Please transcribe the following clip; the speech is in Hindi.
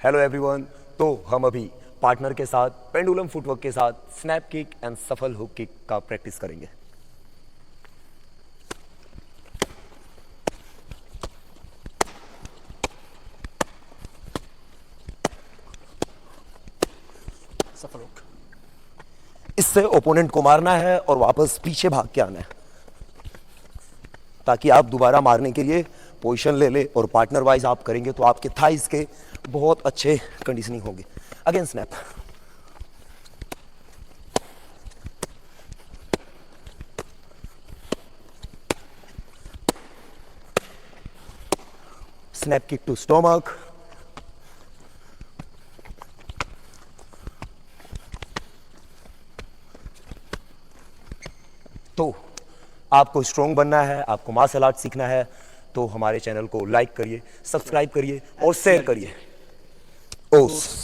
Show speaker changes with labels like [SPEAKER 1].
[SPEAKER 1] Hello everyone. तो हम अभी पार्टनर के साथ पेंडुलम फुटवर्क के साथ स्नैप किक एंड सफल हुक किक का प्रैक्टिस करेंगे।
[SPEAKER 2] सफल हुक।
[SPEAKER 1] इससे ओपोनेंट को मारना है और वापस पीछे भाग के आना है ताकि आप दोबारा मारने के लिए पोजीशन ले ले और पार्टनर वाइज आप करेंगे तो आपके थाइस के बहुत अच्छे कंडीशनिंग होंगे। Again snap, snap kick to stomach, तो आपको स्ट्रॉन्ग बनना है, आपको मार्शल आर्ट सीखना है तो हमारे चैनल को लाइक करिए, सब्सक्राइब करिए और शेयर करिए। ओस।